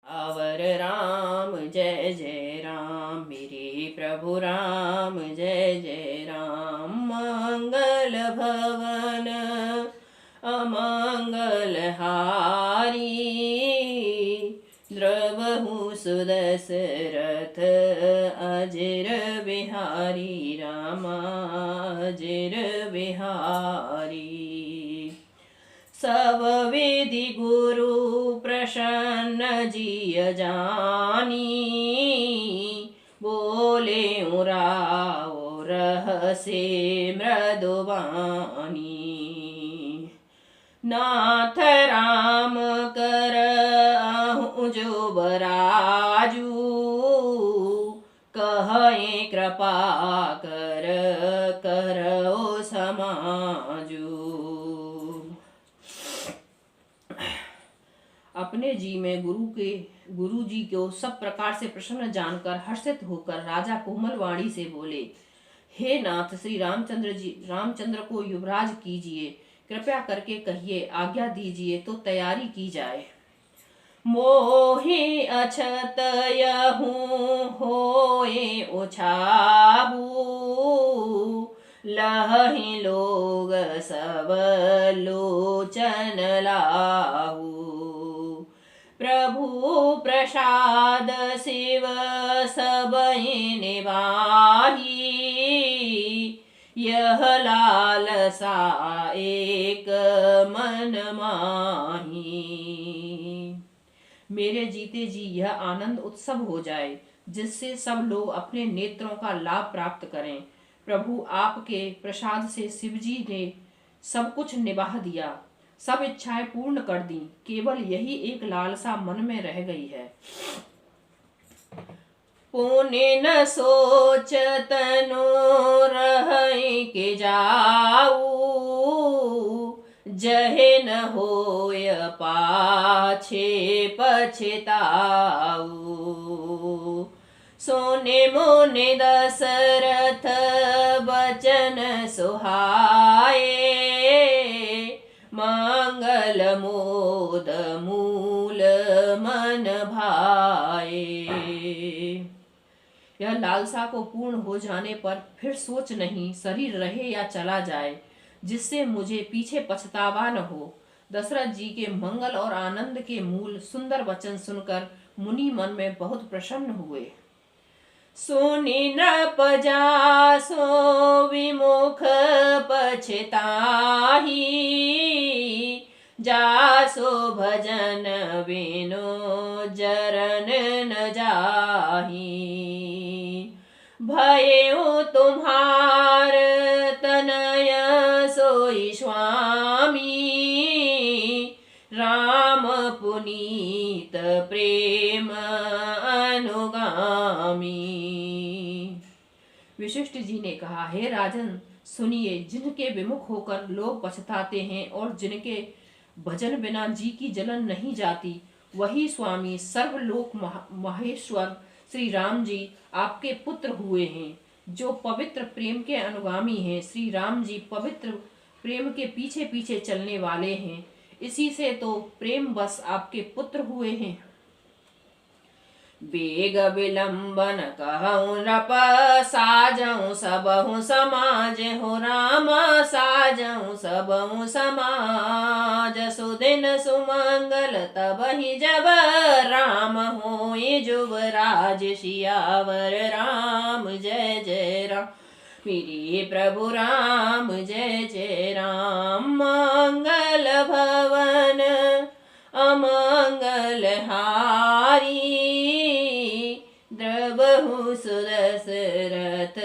Our Ram जय जय राम, मेरे प्रभु राम जय जय राम। मंगल भवन अमंगल हारी, द्रवहु सुदशरथ अजिर बिहारी राम अजिर बिहारी। सब विधि गुरु प्रसन्न जिय जानी, बोले उराओ रहसे मृदुवानी। नाथ राम कर आहु जो बराजू, कहे कृपा कर करो समाजू। अपने जी में गुरु जी को सब प्रकार से प्रसन्न जानकर हर्षित होकर राजा कोमल वाणी से बोले, हे नाथ, श्री रामचंद्र को युवराज कीजिए, कृपया करके कहिए, आज्ञा दीजिए तो तैयारी की जाए। मोहि अछत यहूँ होए ओछाबू, लहि लोग सब लोचन लाहू। प्रभु प्रसाद शिव सबहि निवाही, यह लालसा एक मन माही। मेरे जीते जी यह आनंद उत्सव हो जाए, जिससे सब लोग अपने नेत्रों का लाभ प्राप्त करें। प्रभु आपके प्रसाद से शिवजी ने सब कुछ निभाह दिया, सब इच्छाएं पूर्ण कर दी, केवल यही एक लालसा मन में रह गई है। पुण्य न सोच तनु रहि के जाऊ, जहे न होय पाछे पछताऊ। सोने मोने दशरथ बचन सुहाए, मंगल मोद मूल मन भाए। यह लालसा को पूर्ण हो जाने पर फिर सोच नहीं, शरीर रहे या चला जाए, जिससे मुझे पीछे पछतावा न हो। दशरथ जी के मंगल और आनंद के मूल सुंदर वचन सुनकर मुनि मन में बहुत प्रसन्न हुए। सुनि नृप जासो विमुख पछताही, जासो भजन बिनु जरन न जाही। भयउ तुम्हार तनय सोई स्वामी, राम पुनीत प्रेम अनुगामी। वशिष्ठ जी ने कहा, हे राजन, सुनिए, जिनके विमुख होकर लोग पछताते हैं और जिनके भजन बिना जी की जलन नहीं जाती, वही स्वामी सर्वलोक महेश्वर श्री राम जी आपके पुत्र हुए हैं, जो पवित्र प्रेम के अनुगामी हैं। श्री राम जी पवित्र प्रेम के पीछे पीछे चलने वाले हैं, इसी से तो प्रेम बस आपके पुत्र हुए हैं। बेग विलंबन कहूँ नृप, साजऊँ सबहु समाज हो राम, साजऊँ सबहु समाज। सुदिन सुमंगल तबहि जब, राम होए जुबराज। सियावर राम जय जय राम, मेरे प्रभु राम जय जय राम। मंगल भवन अमंगल हारी, द्रवहु सुदशरथ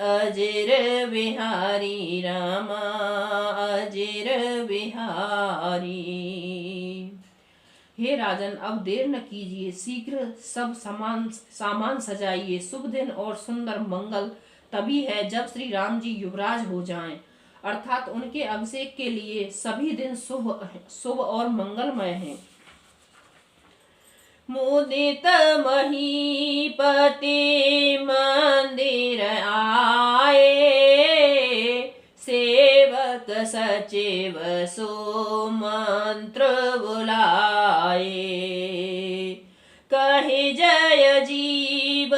अजिर बिहारी राम अजिर बिहारी। हे राजन, अब देर न कीजिए, शीघ्र सब सामान सजाइए। शुभ दिन और सुंदर मंगल तभी है जब श्री राम जी युवराज हो जाएं, अर्थात उनके अभिषेक के लिए सभी दिन शुभ और मंगलमय हैं। मुदित महीपति मंदिर आए, सेवक सचिव सो मंत्र बुलाए। कहे जय जीव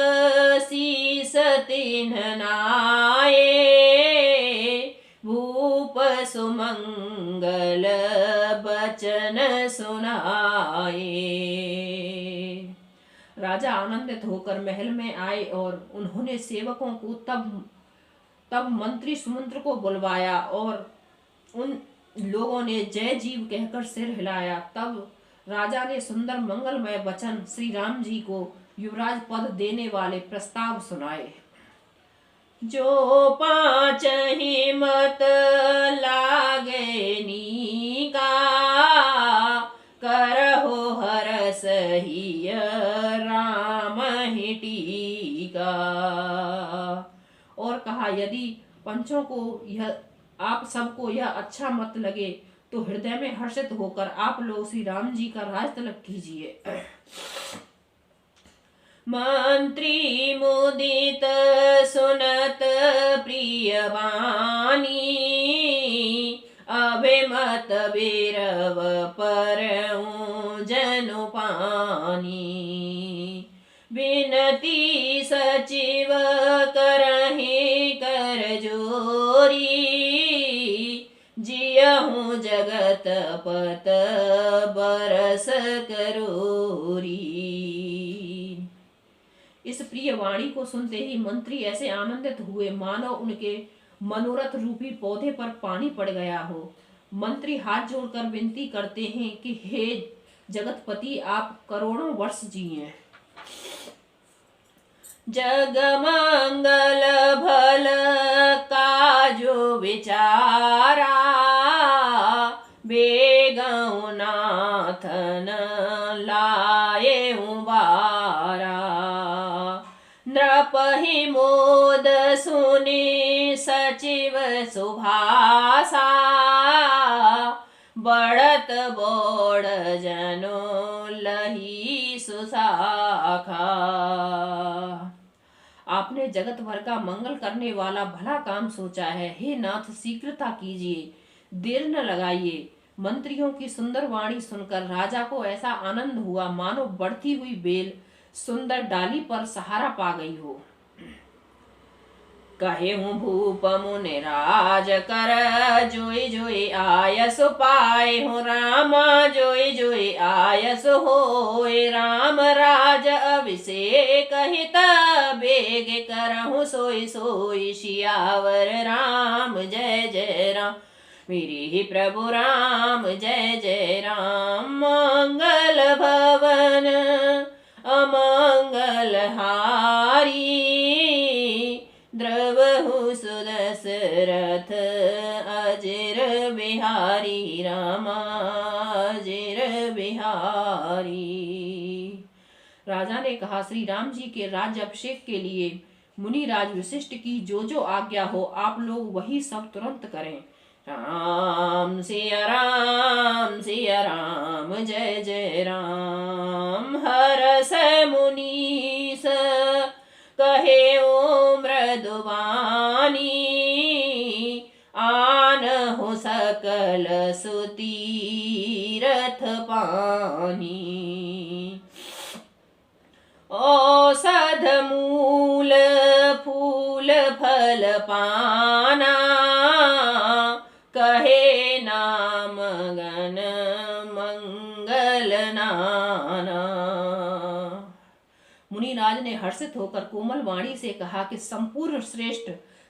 शीस तिन्ह नाये, भूप सुमंगल बचन सुनाए। राजा आनंदित होकर महल में आए और उन्होंने सेवकों को तब मंत्री सुमंत्र को बुलवाया और उन लोगों ने जय जीव कहकर सिर हिलाया। तब राजा ने सुंदर मंगलमय वचन श्री राम जी को युवराज पद देने वाले प्रस्ताव सुनाए। जो पाँच ही मत लागे नीका, करहो हरस हिय राम ही टीका। और कहा, यदि पंचों को यह आप सबको यह अच्छा मत लगे तो हृदय में हर्षित होकर आप लोग श्री राम जी का राज तिलक कीजिए। मंत्री मुदित सुनत प्रिय वाणी, अभिमत बीरव परऊं जनु पानी। बिनती सचिव करहि कर जोरी, जियहूँ जगत पत बरस करोरी। इस प्रिय वाणी को सुनते ही मंत्री ऐसे आनंदित हुए मानो उनके मनोरथ रूपी पौधे पर पानी पड़ गया हो। मंत्री हाथ जोड़कर विनती करते हैं कि हे जगतपति, आप करोड़ों वर्ष जिए। जग मंगल भल काजो विचारा, बेगऊ नाथन लाए उबारा। नृपहि मोद सुनि सचिव सुभाषा, बढ़त बोड़ जनो लही सुशाखा। आपने जगत भर का मंगल करने वाला भला काम सोचा है। हे नाथ, शीघ्रता कीजिए, देर न लगाइए। मंत्रियों की सुंदर वाणी सुनकर राजा को ऐसा आनंद हुआ मानो बढ़ती हुई बेल सुंदर डाली पर सहारा पा गई हो। कहे हूँ भूप मुनि राज कर, जोई जोई आयस पाए हो राम, जोई जोई आयस होए राम। राज अभिषेक हित बेग करहु, सोई सोई सियावर राम। जय जय राम मेरे ही प्रभु राम, जय जय राम। मंगल भवन अमंगल हारी, द्रवहु सुदशरथ अजिर बिहारी राम, अजिर बिहारी। राजा ने कहा, श्री राम जी के राज्य अभिषेक के लिए मुनि राज वशिष्ठ की जो आज्ञा हो आप लोग वही सब तुरंत करें। राम सिया राम जय जय राम। हरस मुनीस कहे ओ मृदुवानी, आन हो सकल सुतीरथ पानी। औषध मूल फूल फल पाना, कहे नाम गण मंगल नाना। मुनिराज ने हर्षित होकर कोमल वाणी से कहा कि संपूर्ण श्रेष्ठ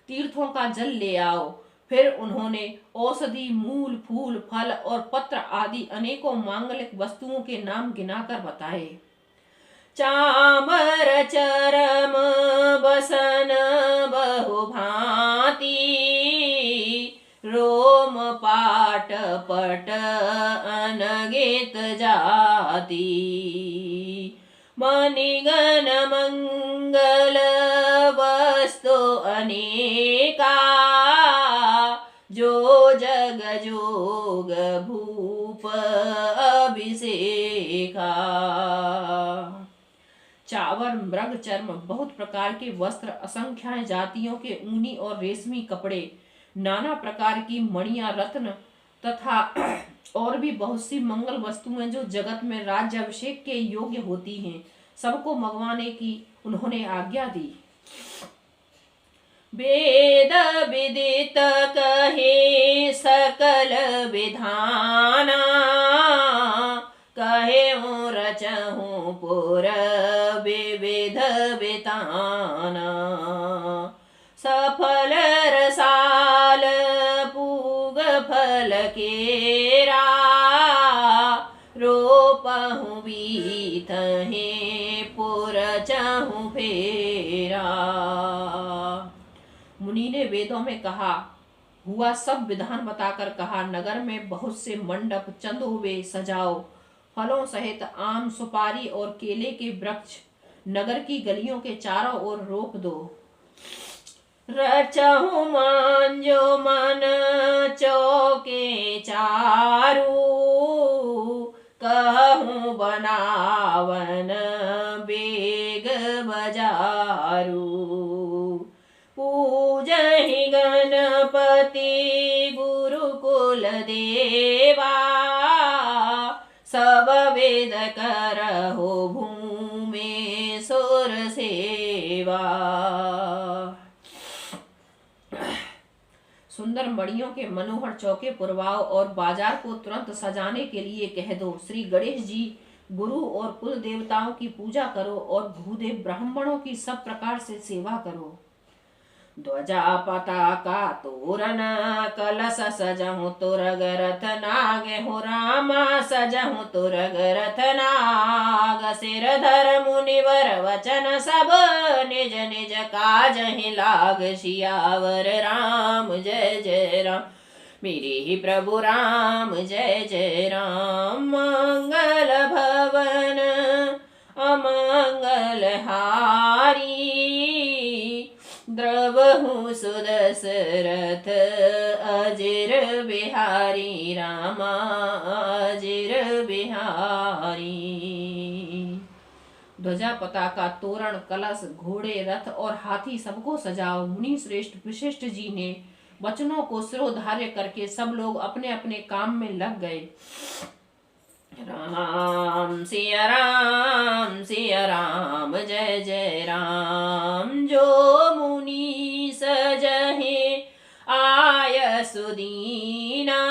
तीर्थों का जल ले आओ। फिर उन्होंने औषधि, मूल, फूल, फल और पत्र आदि अनेकों मांगलिक वस्तुओं के नाम गिनाकर बताए। चामर चरम बसन बहु भांति, रोम पाट पट अनगित जाति। मणिगण मंगल वस्तु अनेका, जो जग जोग भूप अभिषेका। चावर, मृग चर्म, बहुत प्रकार के वस्त्र, असंख्यात जातियों के ऊनी और रेशमी कपड़े, नाना प्रकार की मणियां, रत्न तथा और भी बहुत सी मंगल वस्तुएं जो जगत में राज्य अभिषेक के योग्य होती हैं, सबको मंगवाने की उन्होंने आज्ञा दी। वेद विदित कहे सकल विधाना, कहे रचहु पुर विविध विताना। सफल रसाल पूग फल केरा, रोपहु बीथहि पुर चहु फेरा। मुनि ने वेदों में कहा हुआ सब विधान बताकर कहा, नगर में बहुत से मंडप चंदोवे सजाओ, फलों सहित आम, सुपारी और केले के वृक्ष नगर की गलियों के चारों ओर रोप दो। रचहु मांजो मन चौके चारू, कहूँ बनावन बेग बजारू। पूजहि गणपति गुरुकुल देवा, सब वेद करहु भूमि सुर सेवा। सुंदर मणियों के मनोहर चौके पुरवाओ और बाजार को तुरंत सजाने के लिए कह दो। श्री गणेश जी, गुरु और कुल देवताओं की पूजा करो और भूदेव ब्राह्मणों की सब प्रकार से सेवा करो। ध्वजा पताका तोरण कलश सजहु तुरग रथ नाग, हो रामा सजहु तुरग रथ नाग। सिर धर मुनिवर वचन सब, निज निज काजहि लाग। सियावर राम जय जय राम, मेरे ही प्रभु राम जय जय राम। मंगल भवन अमंगल हारी, द्रवहु सुदशरथ अजिर बिहारी। रामा अजिर बिहारी। ध्वजा पताका तोरण कलश घोड़े रथ और हाथी सबको सजाओ। मुनि श्रेष्ठ वशिष्ठ जी ने वचनों को सिरोधार्य करके सब लोग अपने अपने काम में लग गए। राम सिया राम जय जय राम। जो मुनि सजहे आय सुदीना,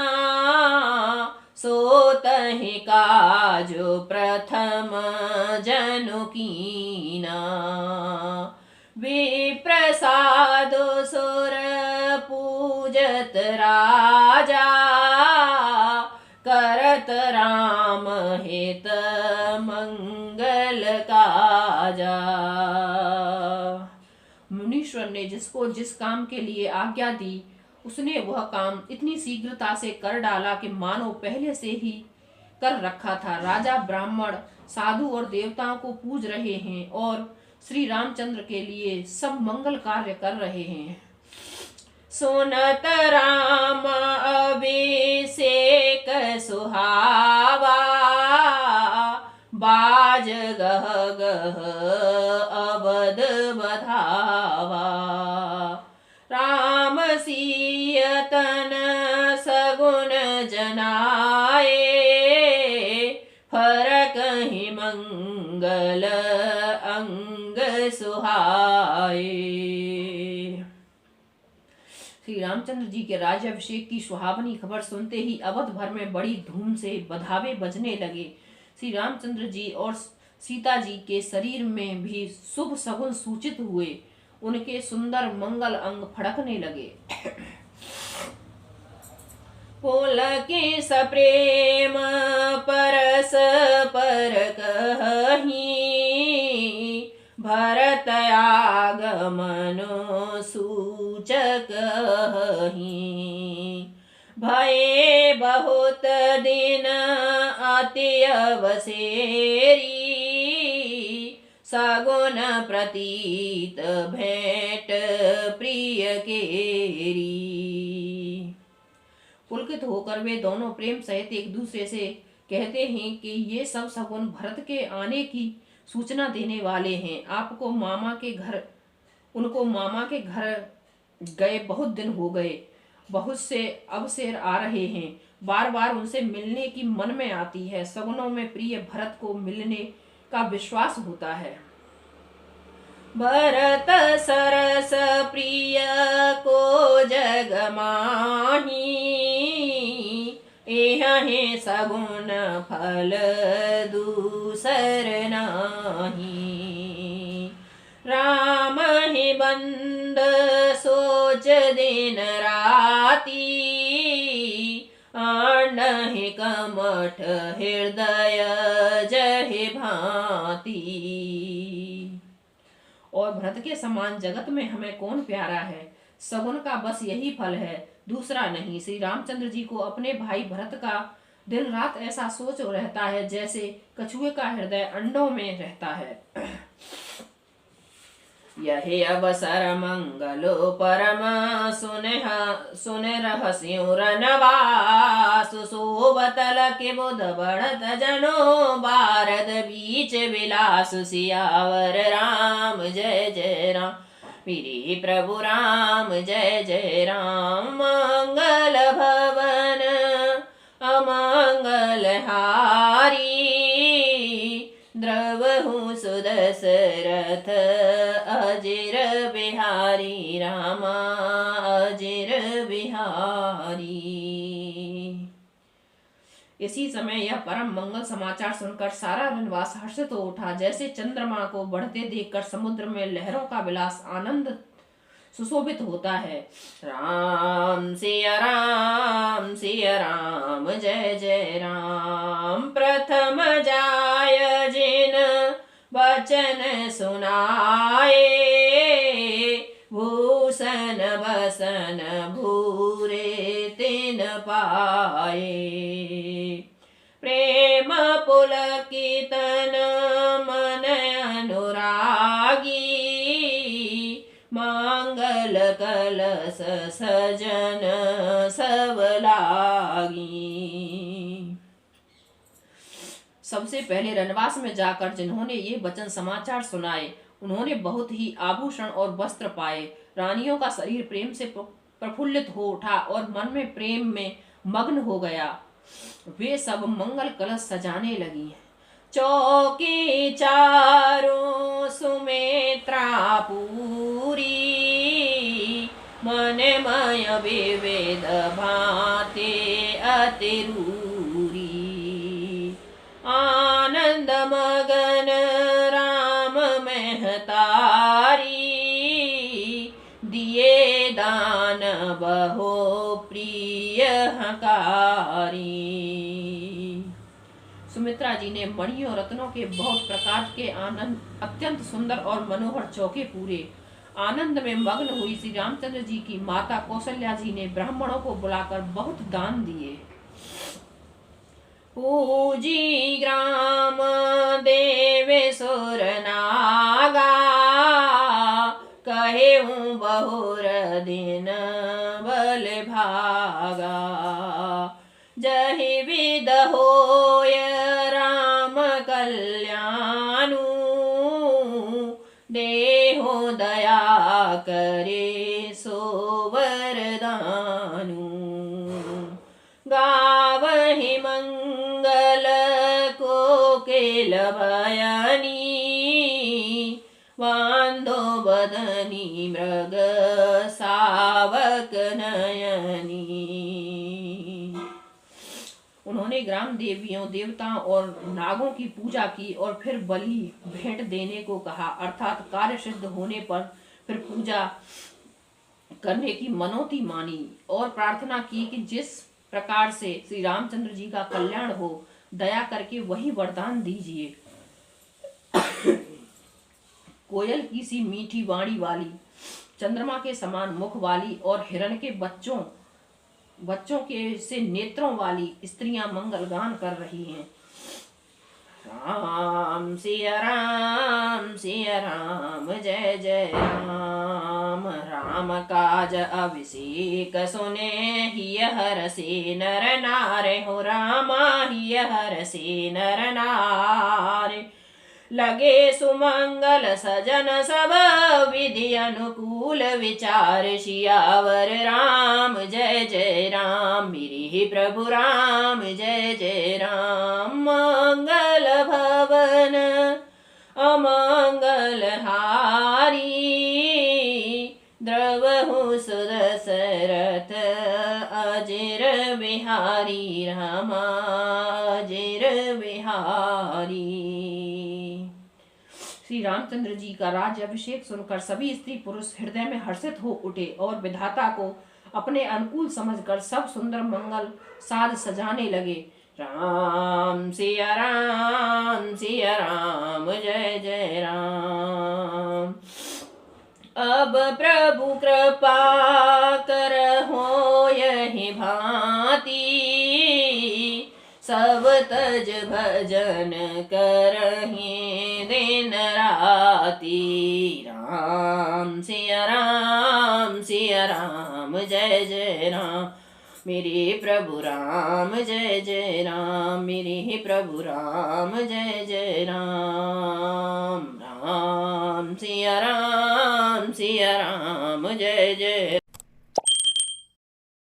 सो तहि काजु प्रथम जनु कीना। विप्रसाद सुर पूजत राजा, करत राम हित मंगल काजा। मुनीश्वर ने जिसको जिस काम के लिए आज्ञा दी, उसने वह काम इतनी शीघ्रता से कर डाला कि मानो पहले से ही कर रखा था। राजा ब्राह्मण साधु और देवताओं को पूज रहे हैं और श्री रामचंद्र के लिए सब मंगल कार्य कर रहे हैं। सुनत राम अभिषेक सुहावा, बाज गह गह अवध बधावा। राम सिय तन सगुन जनाए, फरक ही मंगल अंग सुहाए। श्री रामचंद्र जी के राज्याभिषेक की सुहावनी खबर सुनते ही अवध भर में बड़ी धूम से बधावे बजने लगे। श्री रामचंद्र जी और सीता जी के शरीर में भी शुभ सगुन सूचित हुए। उनके सुंदर मंगल अंग फड़कने लगे। पुलकित सप्रेम परस पर कहीं, भरत आगमनो सूचक हहीं। भये बहुत दिन अति अवसेरी, सगुन प्रतीत भेंट प्रिय केरी। पुलकित होकर वे दोनों प्रेम सहित एक दूसरे से कहते हैं कि ये सब सगुन भरत के आने की सूचना देने वाले हैं। उनको मामा के घर गए बहुत दिन हो गए। बहुत से अवसर आ रहे हैं। बार बार उनसे मिलने की मन में आती है। सगुनों में प्रिय भरत को मिलने का विश्वास होता है। भरत सरस प्रिय को जग माही, एहि सगुन फल दूसर नाही। राम ही बंद सोच दिन राती, आणहि कमठ हृदय जहि भांति। और भरत के समान जगत में हमें कौन प्यारा है, सगुन का बस यही फल है, दूसरा नहीं। श्री रामचंद्र जी को अपने भाई भरत का दिन रात ऐसा सोच रहता है जैसे कछुए का हृदय अंडों में रहता है। यही अवसर मंगलो परम सुन सिंह नवास, सोबतल के बुध बढ़त जनो, भारत बीच विलास, सियावर राम जय जय राम, मेरे प्रभु राम जय जय राम। मंगल भवन अमंगल हारी, द्रवहु सुदशरथ अजिर बिहारी, रामा अजिर बिहारी। इसी समय यह परम मंगल समाचार सुनकर सारा रनवास हर्षित हो उठा, जैसे चंद्रमा को बढ़ते देखकर समुद्र में लहरों का विलास आनंद सुशोभित होता है। राम सिया राम जय जय राम, प्रथम जाय जिन वचन सुनाए, भूषण बसन भूरे तिन पाए। प्रेम पुलकितन मन अनुरागी, मंगल कलश सजन सब लागी। सबसे पहले रनवास में जाकर जिन्होंने ये वचन समाचार सुनाए, उन्होंने बहुत ही आभूषण और वस्त्र पाए। रानियों का शरीर प्रेम से प्रफुल्लित हो उठा और मन में प्रेम में मग्न हो गया। वे सब मंगल कलश सजाने लगी। चौकी चारों सुमित्रा पूरी, मन मय विविध भांति अतिरूरी। आनंद मगन राम महतारी, दिए दान बहु प्रिय हकारी। सुमित्रा जी ने मणि और रत्नों के बहुत प्रकार के आनंद अत्यंत सुंदर और मनोहर चौके पूरे। आनंद में मग्न हुई श्री रामचंद्र जी की माता कौशल्या जी ने ब्राह्मणों को बुलाकर बहुत दान दिए। पूजी ग्राम देवेश्वर नागा, कहेऊं बहुर दिन बल भागा। जहि विद होय राम कल्याणु, देहो दया करे सो वरदानु। गावहि मंगल कोकिल बयनी, बांधो बदनी मृग सावक नयनी। उन्होंने ग्राम देवियों देवताओं और नागों की पूजा की और फिर बलि भेंट देने को कहा, अर्थात कार्य सिद्ध होने पर फिर पूजा करने की मनौती मानी और प्रार्थना की कि जिस प्रकार से श्री रामचंद्र जी का कल्याण हो, दया करके वही वरदान दीजिए। कोयल की सी मीठी वाणी वाली, चंद्रमा के समान मुख वाली और हिरण के बच्चों के से नेत्रों वाली स्त्रियां मंगल गान कर रही हैं। राम सिया राम जय जय राम, राम काज अभिषेक सुने हिय हरषि नर नारे हो, रामा हिय हरषि नर नारे। लगे सुमंगल सजन सब विधि अनुकूल विचार, सियावर राम जय जय राम, मेरे प्रभु राम जय जय राम। मंगल भवन दशरथ अजर बिहारी रामा अजर बिहारी। श्री रामचंद्र जी का राज्य अभिषेक सुनकर सभी स्त्री पुरुष हृदय में हर्षित हो उठे और विधाता को अपने अनुकूल समझकर सब सुंदर मंगल साज सजाने लगे। राम सिया राम जय जय राम। अब प्रभु कृपा करहो यही भांति सब तज भजन करहि दिन राति। राम सिया राम जय जय राम मेरे प्रभु राम जय जय राम मेरे प्रभु राम जय जय राम। राम सिया राम जय जय